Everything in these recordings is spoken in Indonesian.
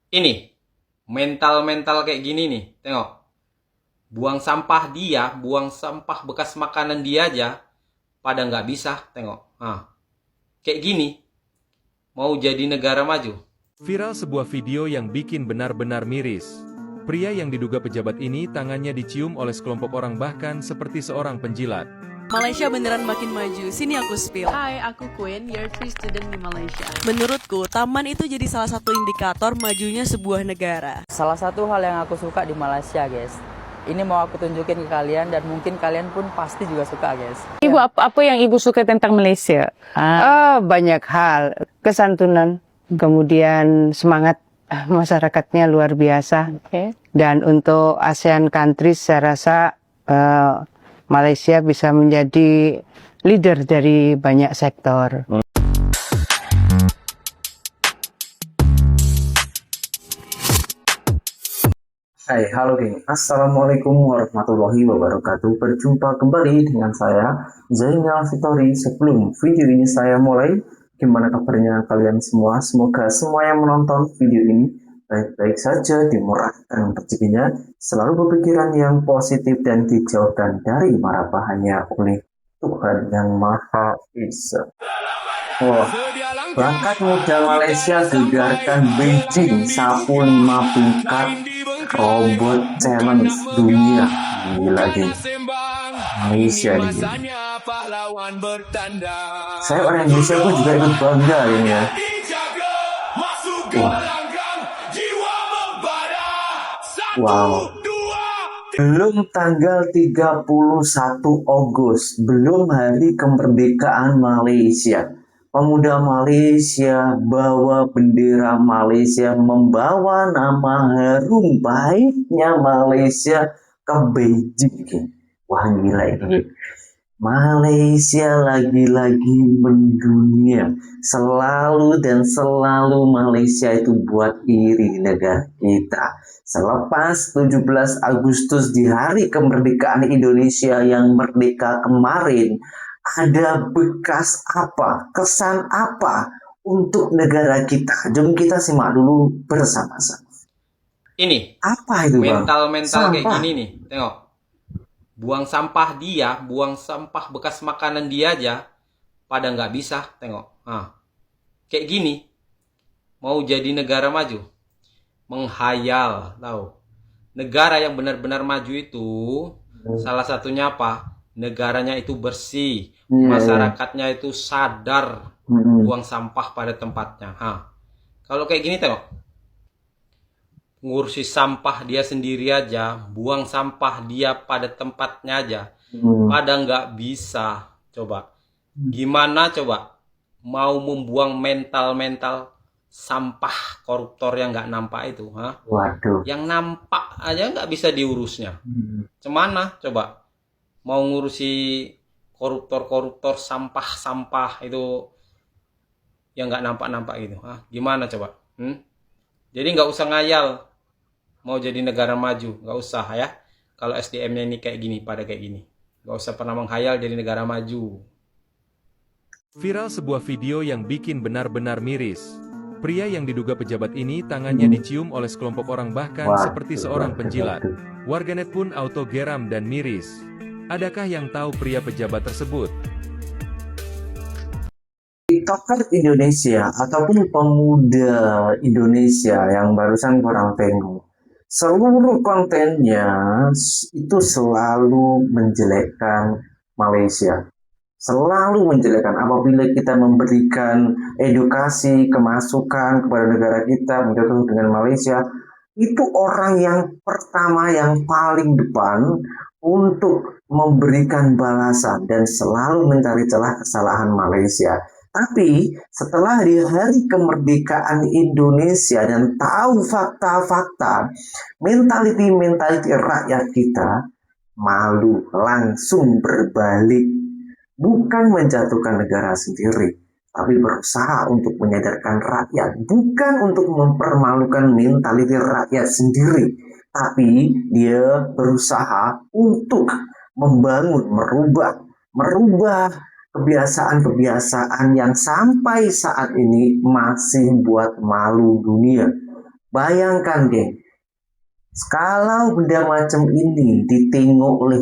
Ini mental-mental kayak gini nih, tengok. Buang sampah bekas makanan dia aja, pada nggak bisa, tengok. Kayak gini, mau jadi negara maju. Viral sebuah video yang bikin benar-benar miris. Pria yang diduga pejabat ini tangannya dicium oleh sekelompok orang bahkan seperti seorang penjilat. Malaysia beneran makin maju, sini aku spill. Hai, aku Queen, year 3 student di Malaysia. Menurutku, taman itu jadi salah satu indikator majunya sebuah negara. Salah satu hal yang aku suka di Malaysia, guys. Ini mau aku tunjukin ke kalian dan mungkin kalian pun pasti juga suka, guys. Ibu, apa yang ibu suka tentang Malaysia? Banyak hal. Kesantunan, kemudian semangat masyarakatnya luar biasa. Okay. Dan untuk ASEAN countries, saya rasa Malaysia bisa menjadi leader dari banyak sektor. Hai, halo geng. Assalamualaikum warahmatullahi wabarakatuh. Berjumpa kembali dengan saya, Zainal Fitori. Sebelum video ini saya mulai, gimana kabarnya kalian semua? Semoga semua yang menonton video ini baik-baik saja, dimurahkan rezekinya, selalu berpikiran yang positif dan dijauhkan dari mara bahaya oleh Tuhan Yang Maha Esa. Wah, bakat muda Malaysia gegarkan Beijing, sapu 5 tingkat robot challenge dunia. Gila geng, Malaysia ini. Saya orang Indonesia pun juga ikut bangga ini ya. Wah. Wow. Belum tanggal 31 Agustus, belum hari kemerdekaan Malaysia. Pemuda Malaysia bawa bendera Malaysia, membawa nama harum baiknya Malaysia ke Beijing. Wah gila ini. Malaysia lagi-lagi mendunia. Selalu dan selalu Malaysia itu buat iri negara kita. Selepas 17 Agustus di hari kemerdekaan Indonesia yang merdeka kemarin, ada bekas apa, kesan apa untuk negara kita? Jom kita simak dulu bersama-sama. Ini Apa itu bang? mental-mental kayak gini nih, tengok. Buang sampah bekas makanan dia aja, pada nggak bisa, tengok. Kayak gini, mau jadi negara maju. Menghayal, tahu. Negara yang benar-benar maju itu, salah satunya apa? Negaranya itu bersih, masyarakatnya itu sadar buang sampah pada tempatnya. Kalau kayak gini tengok, ngurusi sampah dia sendiri aja, buang sampah dia pada tempatnya aja, pada nggak bisa. Coba, gimana coba mau membuang mental-mental sampah koruptor yang nggak nampak itu, Waduh. Yang nampak aja nggak bisa diurusnya. Cemana coba mau ngurusi koruptor sampah itu yang nggak nampak itu, gimana coba? Jadi nggak usah ngayal mau jadi negara maju, nggak usah ya. Kalau SDM-nya ini kayak gini, pada kayak gini, nggak usah pernah menghayal jadi negara maju. Viral sebuah video yang bikin benar-benar miris. Pria yang diduga pejabat ini tangannya dicium oleh sekelompok orang bahkan seperti seorang penjilat. Warganet pun auto geram dan miris. Adakah yang tahu pria pejabat tersebut? TikToker Indonesia ataupun pemuda Indonesia yang barusan kurang tengok, seluruh kontennya itu selalu menjelekkan Malaysia. Selalu menjelekkan. Apabila kita memberikan edukasi, kemasukan kepada negara kita, mencontoh dengan Malaysia, itu orang yang pertama, yang paling depan untuk memberikan balasan dan selalu mencari celah kesalahan Malaysia. Tapi setelah di hari kemerdekaan Indonesia dan tahu fakta-fakta, mentaliti rakyat kita, malu, langsung berbalik. Bukan menjatuhkan negara sendiri, tapi berusaha untuk menyadarkan rakyat. Bukan untuk mempermalukan mentaliti rakyat sendiri, tapi dia berusaha untuk membangun, merubah kebiasaan-kebiasaan yang sampai saat ini masih buat malu dunia. Bayangkan, geng. Kalau benda macam ini ditengok oleh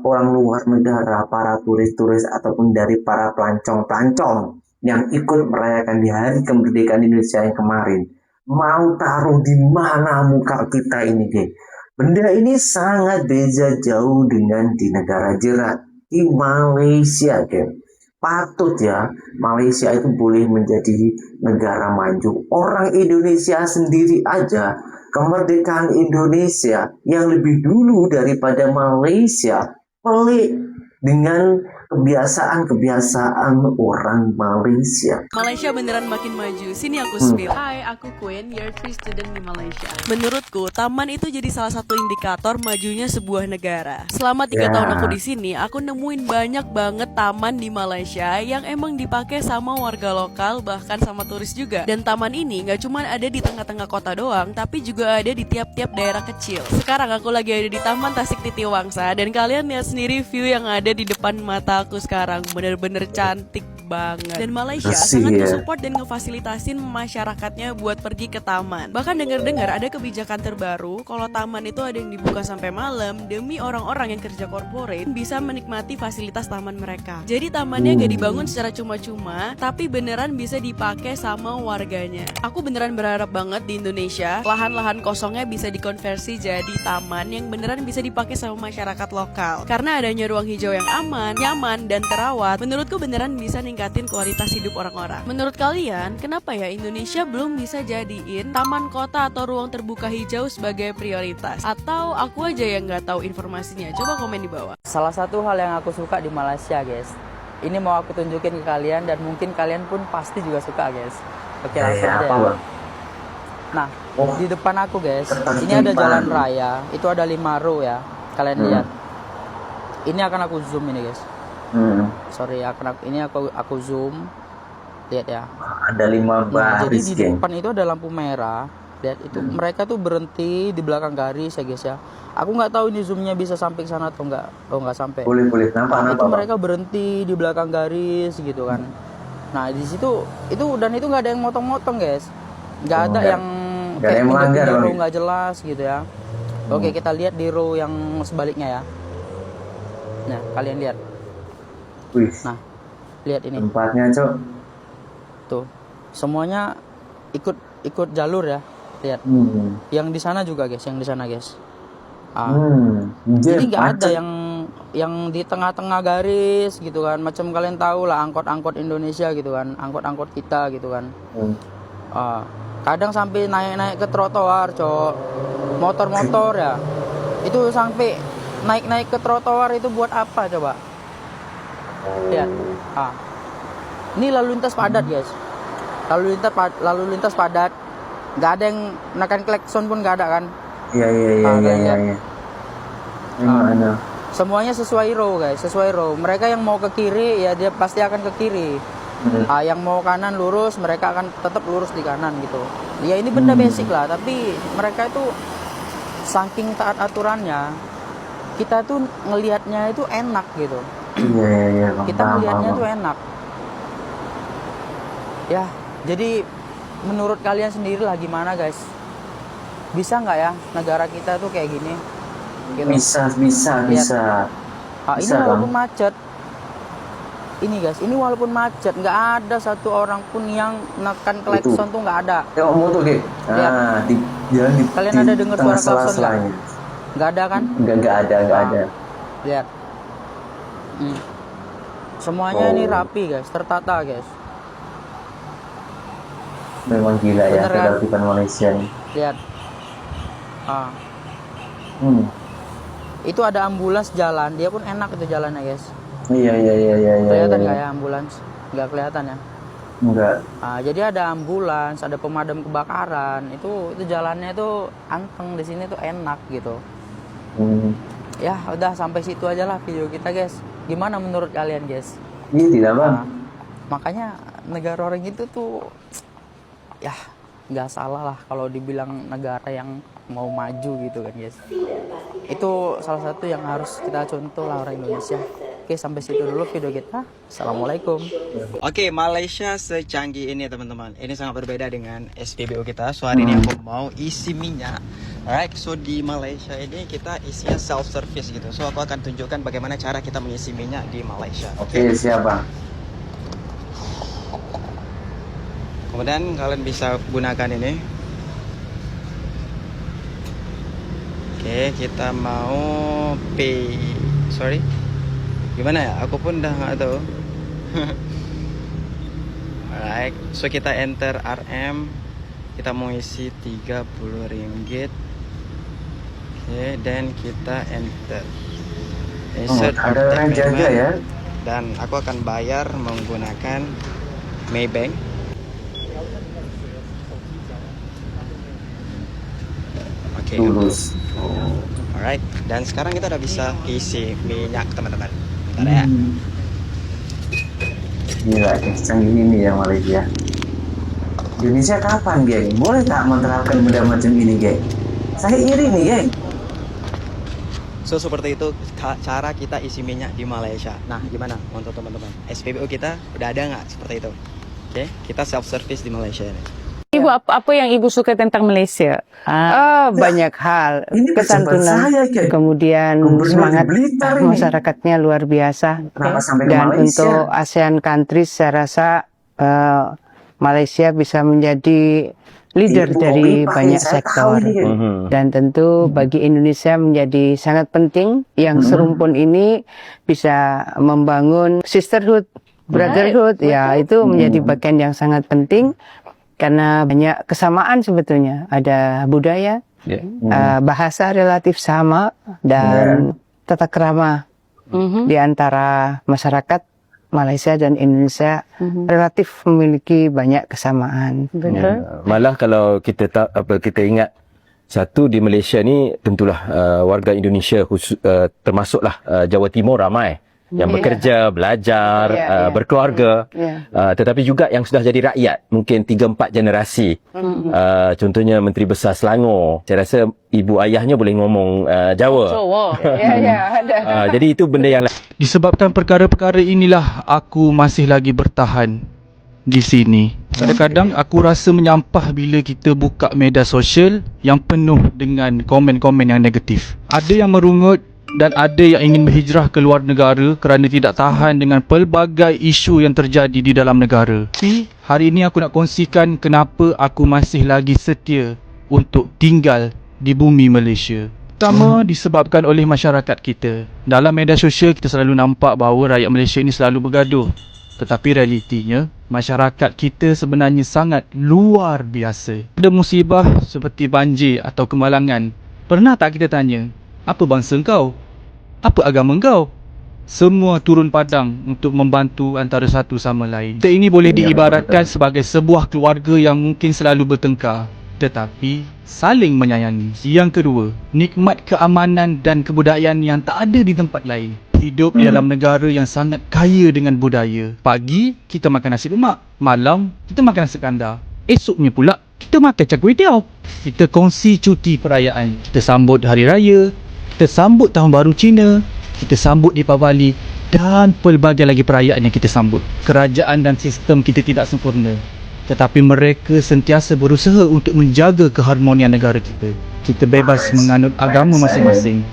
orang luar negara, para turis-turis ataupun dari para pelancong-pelancong yang ikut merayakan di hari kemerdekaan Indonesia yang kemarin, mau taruh di mana muka kita ini, geng? Benda ini sangat beda jauh dengan di negara jiran, di Malaysia, geng. Patut ya, Malaysia itu boleh menjadi negara maju. Orang Indonesia sendiri aja, kemerdekaan Indonesia yang lebih dulu daripada Malaysia, pelik dengan kebiasaan-kebiasaan orang Malaysia. Malaysia beneran makin maju. Sini aku spill. Hai, aku Queen, year 3 student di Malaysia. Menurutku, taman itu jadi salah satu indikator majunya sebuah negara. Selama 3 Ya. tahun aku di sini, aku nemuin banyak banget taman di Malaysia yang emang dipakai sama warga lokal, bahkan sama turis juga. Dan taman ini nggak cuma ada di tengah-tengah kota doang, tapi juga ada di tiap-tiap daerah kecil. Sekarang aku lagi ada di Taman Tasik Titiwangsa, dan kalian lihat sendiri view yang ada di depan mata aku sekarang. Bener-bener cantik banget. Dan Malaysia Bersih sangat ya. nge-support dan ngefasilitasin masyarakatnya buat pergi ke taman. Bahkan dengar-dengar ada kebijakan terbaru kalau taman itu ada yang dibuka sampai malam demi orang-orang yang kerja corporate bisa menikmati fasilitas taman mereka. Jadi tamannya gak dibangun secara cuma-cuma, tapi beneran bisa dipakai sama warganya. Aku beneran berharap banget di Indonesia lahan-lahan kosongnya bisa dikonversi jadi taman yang beneran bisa dipakai sama masyarakat lokal. Karena adanya ruang hijau yang aman, nyaman, dan terawat, menurutku beneran bisa ningkatin kualitas hidup orang-orang. Menurut kalian, kenapa ya Indonesia belum bisa jadiin taman kota atau ruang terbuka hijau sebagai prioritas? Atau aku aja yang nggak tahu informasinya? Coba komen di bawah. Salah satu hal yang aku suka di Malaysia, guys. Ini mau aku tunjukin ke kalian dan mungkin kalian pun pasti juga suka, guys. Oke, langsung aja. Apa, Ya. Bang? Nah, Oh. di depan aku, guys, Kertas ini ada timpan. jalan raya. Itu ada 5 row ya. Kalian lihat. Ini akan aku zoom ini, guys. Sorry, ini aku zoom. Lihat ya. Ada 5 Nah, jadi baris, di geng. depan itu ada lampu merah. Lihat itu, mereka tuh berhenti di belakang garis ya, guys ya. Aku nggak tahu ini zoomnya bisa sampai ke sana atau enggak. Oh, nggak sampai. Boleh, Nah, nampak, itu Bang? mereka berhenti di belakang garis gitu kan. Nah, di situ dan itu nggak ada yang motong-motong, guys. Nggak ada yang nggak ada yang melanggar, pindah-pindah Bang. row nggak jelas gitu ya. Oke, kita lihat di row yang sebaliknya ya. Nah, kalian lihat. Wih, Nah, lihat ini. tempatnya, Cok. Tuh. Semuanya ikut jalur ya. Lihat. Yang di sana juga, guys, yang di sana, guys. Jadi nggak ada yang di tengah-tengah garis gitu kan. Macam kalian tahu lah angkot-angkot Indonesia gitu kan, angkot-angkot kita gitu kan. Kadang sampai naik-naik ke trotoar, Cok. Motor-motor ya. Itu sampai naik-naik ke trotoar itu buat apa coba? Lihat. Ini lalu lintas padat, guys. Lalu lintas padat. Nggak ada yang menekan klakson pun nggak ada kan? Iya. Gimana? Semuanya sesuai row, guys, sesuai row. Mereka yang mau ke kiri ya dia pasti akan ke kiri. Yang mau kanan lurus, mereka akan tetap lurus di kanan gitu. Ya ini benda basic lah, tapi mereka itu saking taat aturannya, kita tuh ngelihatnya itu enak gitu. Iya. Kita melihatnya tuh enak. Ya, jadi menurut kalian sendiri lah gimana, guys? Bisa nggak ya negara kita tuh kayak gini? Gitu. Bisa. Ini Bisa, walaupun Bang. macet. Ini, guys, ini walaupun macet nggak ada satu orang pun yang nekan klakson tuh nggak ada. Tengok motor, geng. Di jalan di Kalian di ada dengar tengah suara klakson sela-selanya. Nggak ada kan? Nggak ada. Lihat. Semuanya ini rapi, guys, tertata, guys. Memang gila ya Bener kan? ketertiban Malaysia nih. Lihat. Itu ada ambulans jalan, dia pun enak itu jalannya, guys. Iya. Kelihatan nggak ya ambulans? Nggak kelihatan ya. Enggak. Jadi ada ambulans, ada pemadam kebakaran. Itu jalannya itu anteng, di sini tuh enak gitu. Ya udah sampai situ aja lah video kita, guys. Gimana menurut kalian, guys? Iya tidak, Bang. Makanya negara orang itu tuh ya nggak salah lah kalau dibilang negara yang mau maju gitu kan, guys. Itu salah satu yang harus kita contoh lah orang Indonesia. Oke, sampai situ dulu video kita. Assalamualaikum. Oke, Malaysia secanggih ini teman-teman. Ini sangat berbeda dengan SPBU kita. So hari ini aku mau isi minyak. Alright, so di Malaysia ini kita isinya self service gitu. So aku akan tunjukkan bagaimana cara kita mengisi minyak di Malaysia. Oke, siap Bang. Kemudian kalian bisa gunakan ini. Oke, kita mau pay. Sorry. Gimana ya? Aku pun dah nggak tahu. Alright, so kita enter RM. Kita mau isi 30 ringgit. Oke, dan kita enter. Insert or ada orang take jaga payment. ya. Dan aku akan bayar menggunakan Maybank. Oke. Lulus. Alright, dan sekarang kita udah bisa isi minyak teman-teman. Bentar ya. Gila, canggih ini ya Malaysia. Indonesia kapan, geng? Boleh tak menerapkan benda macam ini, geng? Saya iri nih, geng. So seperti itu cara kita isi minyak di Malaysia. Nah, gimana untuk teman-teman? SPBU kita udah ada nggak seperti itu? Oke, kita self service di Malaysia ini. Ibu, apa yang Ibu suka tentang Malaysia? Banyak hal. Ini pejabat saya, Kesantunan, geng. kemudian Gubernur di semangat Blitar ini. masyarakatnya luar biasa. Kenapa sampai ke Dan Malaysia? untuk ASEAN countries, saya rasa Malaysia bisa menjadi leader Ibu dari Hobi pakai banyak saya sektor. tahu ini, geng. Dan tentu bagi Indonesia menjadi sangat penting yang serumpun ini bisa membangun sisterhood, brotherhood. Ya, itu menjadi bagian yang sangat penting karena banyak kesamaan sebetulnya. Ada budaya, bahasa relatif sama, dan tata krama di antara masyarakat Malaysia dan Indonesia relatif memiliki banyak kesamaan. Malah kalau kita ingat satu di Malaysia ni tentulah warga Indonesia termasuklah Jawa Timur ramai yang bekerja, belajar, berkeluarga, tetapi juga yang sudah jadi rakyat mungkin 3-4 generasi. Contohnya Menteri Besar Selangor, saya rasa ibu ayahnya boleh ngomong Jawa. Jadi itu benda yang Disebabkan perkara-perkara inilah aku masih lagi bertahan di sini. Kadang-kadang aku rasa menyampah bila kita buka media sosial yang penuh dengan komen-komen yang negatif. Ada yang merungut dan ada yang ingin berhijrah ke luar negara kerana tidak tahan dengan pelbagai isu yang terjadi di dalam negara. Tapi hari ini aku nak kongsikan kenapa aku masih lagi setia untuk tinggal di bumi Malaysia. Pertama, disebabkan oleh masyarakat kita. Dalam media sosial kita selalu nampak bahawa rakyat Malaysia ini selalu bergaduh. Tetapi realitinya, masyarakat kita sebenarnya sangat luar biasa. Ada musibah seperti banjir atau kemalangan. Pernah tak kita tanya, apa bangsa kau? Apa agama kau? Semua turun padang untuk membantu antara satu sama lain. Kita ini boleh diibaratkan sebagai sebuah keluarga yang mungkin selalu bertengkar, tetapi saling menyayangi. Yang kedua, nikmat keamanan dan kebudayaan yang tak ada di tempat lain. Hidup di dalam negara yang sangat kaya dengan budaya. Pagi, kita makan nasi lemak. Malam, kita makan nasi kandar. Esoknya pula, kita makan char kway teow. Kita kongsi cuti perayaan. Kita sambut Hari Raya. Kita sambut Tahun Baru Cina. Kita sambut Deepavali. Dan pelbagai lagi perayaan yang kita sambut. Kerajaan dan sistem kita tidak sempurna, tetapi mereka sentiasa berusaha untuk menjaga keharmonian negara kita. Kita bebas menganut agama masing-masing.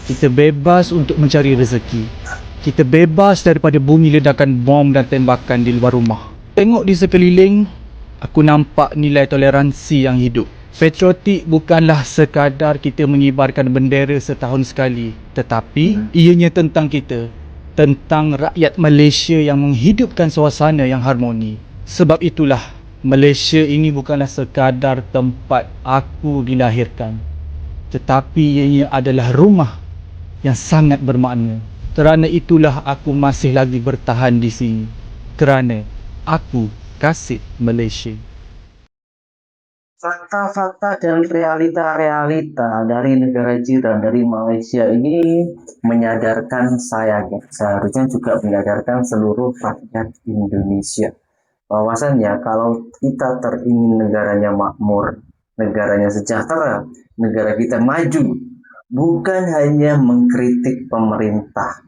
Kita bebas untuk mencari rezeki. Kita bebas daripada bunyi ledakan bom dan tembakan di luar rumah. Tengok di sekeliling, aku nampak nilai toleransi yang hidup. Patriotik bukanlah sekadar kita mengibarkan bendera setahun sekali, tetapi ianya tentang kita, tentang rakyat Malaysia yang menghidupkan suasana yang harmoni. Sebab itulah Malaysia ini bukanlah sekadar tempat aku dilahirkan, tetapi ianya adalah rumah yang sangat bermakna. Kerana itulah aku masih lagi bertahan di sini. Kerana aku kasih Malaysia. Fakta-fakta dan realita-realita dari negara jiran, dari Malaysia ini menyadarkan saya, seharusnya juga menyadarkan seluruh rakyat Indonesia, bahwasannya kalau kita teringin negaranya makmur, negaranya sejahtera, negara kita maju, bukan hanya mengkritik pemerintah,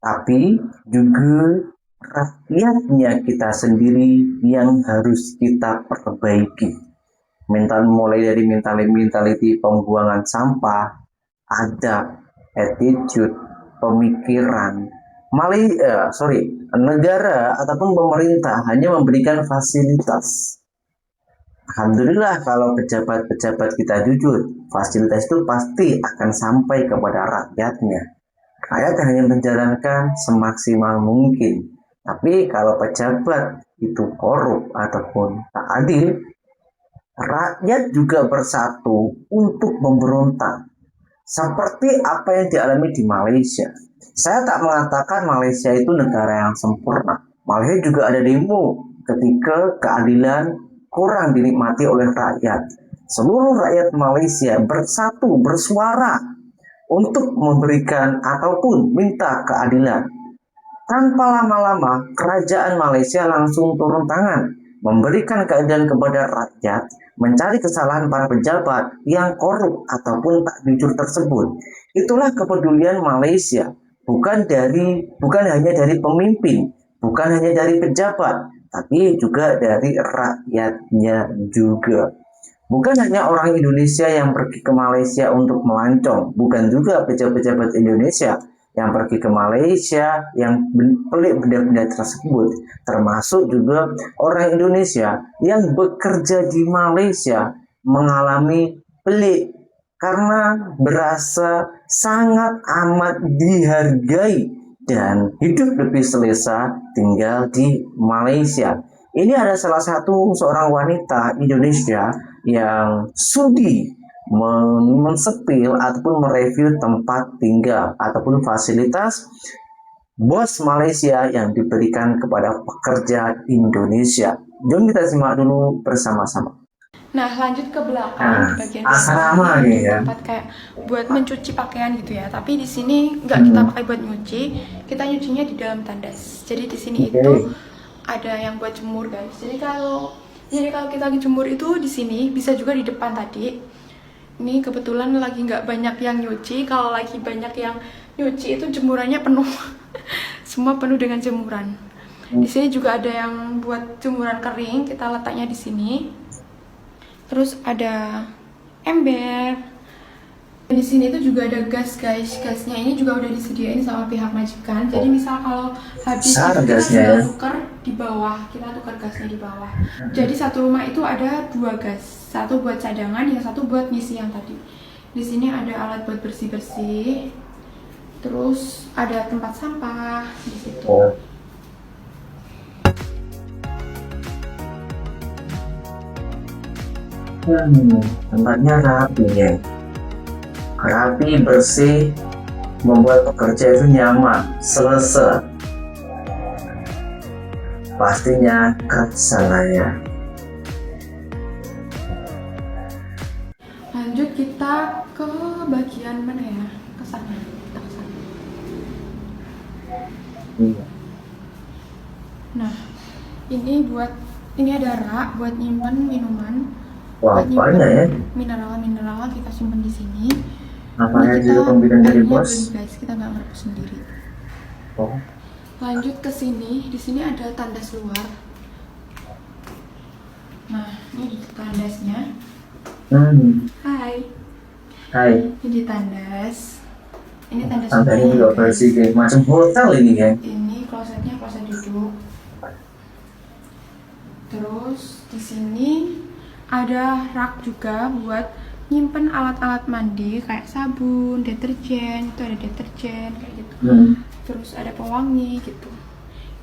tapi juga rakyatnya kita sendiri yang harus kita perbaiki. Mulai dari mentality pembuangan sampah, adab, attitude, pemikiran. Negara ataupun pemerintah hanya memberikan fasilitas. Alhamdulillah kalau pejabat-pejabat kita jujur, fasilitas itu pasti akan sampai kepada rakyatnya. Rakyat hanya menjalankan semaksimal mungkin. Tapi kalau pejabat itu korup ataupun tak adil, rakyat juga bersatu untuk memberontak. Seperti apa yang dialami di Malaysia. Saya tak mengatakan Malaysia itu negara yang sempurna. Malaysia juga ada demo ketika keadilan kurang dinikmati oleh rakyat. Seluruh rakyat Malaysia bersatu, bersuara untuk memberikan ataupun minta keadilan. Tanpa lama-lama, kerajaan Malaysia langsung turun tangan, memberikan keadilan kepada rakyat, mencari kesalahan para pejabat yang korup ataupun tak jujur tersebut. Itulah kepedulian Malaysia, bukan hanya dari pemimpin, bukan hanya dari pejabat, tapi juga dari rakyatnya juga. Bukan hanya orang Indonesia yang pergi ke Malaysia untuk melancong, bukan juga pejabat-pejabat Indonesia yang pergi ke Malaysia yang pelik benda-benda tersebut, termasuk juga orang Indonesia yang bekerja di Malaysia mengalami pelik karena berasa sangat amat dihargai dan hidup lebih selesa tinggal di Malaysia. Ini ada salah satu seorang wanita Indonesia yang sudi mensepil ataupun mereview tempat tinggal ataupun fasilitas bos Malaysia yang diberikan kepada pekerja Indonesia. Jom kita simak dulu bersama-sama. Nah, lanjut ke belakang bagian asrama nih ya. Tempat kayak buat mencuci pakaian gitu ya. Tapi di sini nggak kita pakai buat nyuci, kita nyucinya di dalam tandas. Jadi di sini itu ada yang buat jemur, guys. Jadi kalau kita jemur itu di sini, bisa juga di depan tadi. Ini kebetulan lagi nggak banyak yang nyuci. Kalau lagi banyak yang nyuci itu jemurannya penuh. Semua penuh dengan jemuran. Di sini juga ada yang buat jemuran kering, kita letaknya di sini. Terus ada ember. Di sini tuh juga ada gas, guys. Gasnya ini juga udah disediain sama pihak majikan. Jadi misal kalau habis kita tinggal tukar di bawah, kita tukar gasnya di bawah. Jadi satu rumah itu ada 2 gas. Satu buat cadangan, yang satu buat ngisi yang tadi. Di sini ada alat buat bersih-bersih. Terus ada tempat sampah di situ. Tempatnya rapi ya. Rapi, bersih, membuat pekerja itu nyaman, selesa. Pastinya kesananya. Lanjut kita ke bagian mana ya? Ke sana. Kita ke sana. Nah, ini ada rak buat nyimpan minuman. Wah, banyak ya. Mineral kita simpan di sini. Namanya juga pembelian dari bos. Guys, kita nggak ngerebus sendiri. Oh. Lanjut ke sini, di sini ada tandas luar. Nah, ini tandasnya. Hai. Ini tandas. Ini tandas. Tandanya juga bersih kayak macam hotel ini kan. Ini klosetnya kloset duduk. Terus di sini ada rak juga buat nyimpen alat-alat mandi kayak sabun, deterjen, itu ada deterjen kayak gitu. Terus ada pewangi gitu.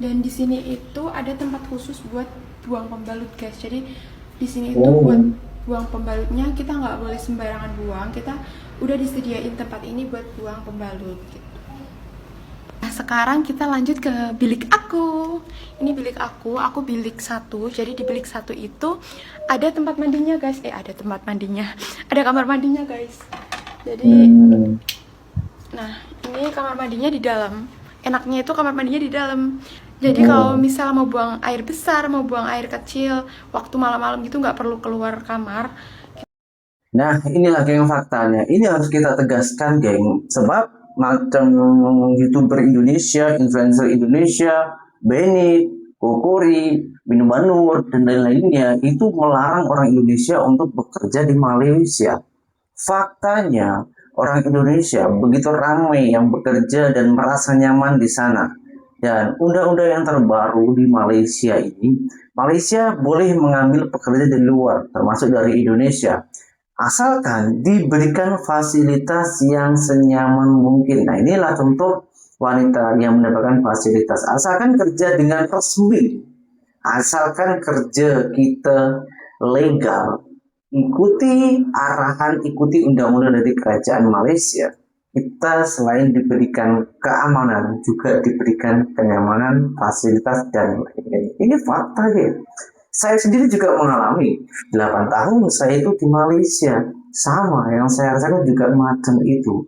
Dan di sini itu ada tempat khusus buat buang pembalut, guys. Jadi di sini itu buat buang pembalutnya kita nggak boleh sembarangan buang. Kita udah disediain tempat ini buat buang pembalut gitu. Nah, sekarang kita lanjut ke bilik aku. Ini bilik aku bilik 1. Jadi di bilik 1 itu ada tempat mandinya, guys. Ada tempat mandinya. Ada kamar mandinya, guys. Jadi nah, ini kamar mandinya di dalam. Enaknya itu kamar mandinya di dalam. Jadi kalau misal mau buang air besar, mau buang air kecil, waktu malam-malam gitu nggak perlu keluar kamar. Nah, inilah geng faktanya. Ini harus kita tegaskan, geng. Sebab macam YouTuber Indonesia, influencer Indonesia, Benny, Kokori, Minuman Nur, dan lain-lainnya itu melarang orang Indonesia untuk bekerja di Malaysia. Faktanya, orang Indonesia begitu ramai yang bekerja dan merasa nyaman di sana. Dan undang-undang yang terbaru di Malaysia ini, Malaysia boleh mengambil pekerja dari luar, termasuk dari Indonesia, asalkan diberikan fasilitas yang senyaman mungkin. Nah, inilah contoh wanita yang mendapatkan fasilitas. Asalkan kerja dengan resmi, asalkan kerja kita legal, ikuti arahan, ikuti undang-undang dari kerajaan Malaysia, kita selain diberikan keamanan, juga diberikan kenyamanan, fasilitas, dan lain-lain. Ini fakta ya. Saya sendiri juga mengalami 8 tahun saya itu di Malaysia. Sama, yang saya rasakan juga macam itu.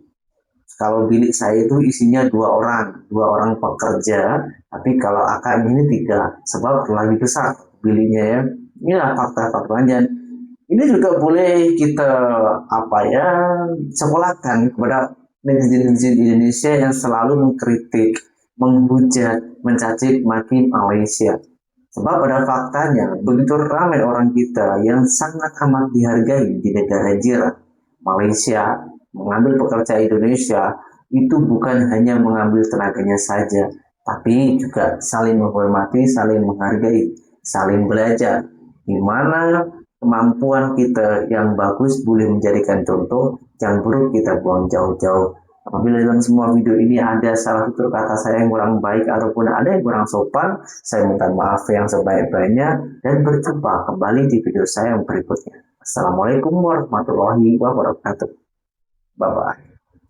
Kalau bilik saya itu isinya 2 orang pekerja, tapi kalau akak ini 3, sebab lebih besar biliknya ya. Inilah fakta-faktanya. Ini juga boleh kita sekolahkan kepada netizen Indonesia yang selalu mengkritik, menghujat, mencaci maki Malaysia. Sebab pada faktanya begitu ramai orang kita yang sangat amat dihargai di negara jiran Malaysia mengambil pekerja Indonesia, itu bukan hanya mengambil tenaganya saja, tapi juga saling menghormati, saling menghargai, saling belajar. Di mana kemampuan kita yang bagus boleh menjadikan contoh, yang buruk kita buang jauh-jauh. Apabila dalam semua video ini ada salah satu kata saya yang kurang baik ataupun ada yang kurang sopan, saya minta maaf yang sebaik-baiknya dan berjumpa kembali di video saya yang berikutnya. Assalamualaikum warahmatullahi wabarakatuh. Bye-bye.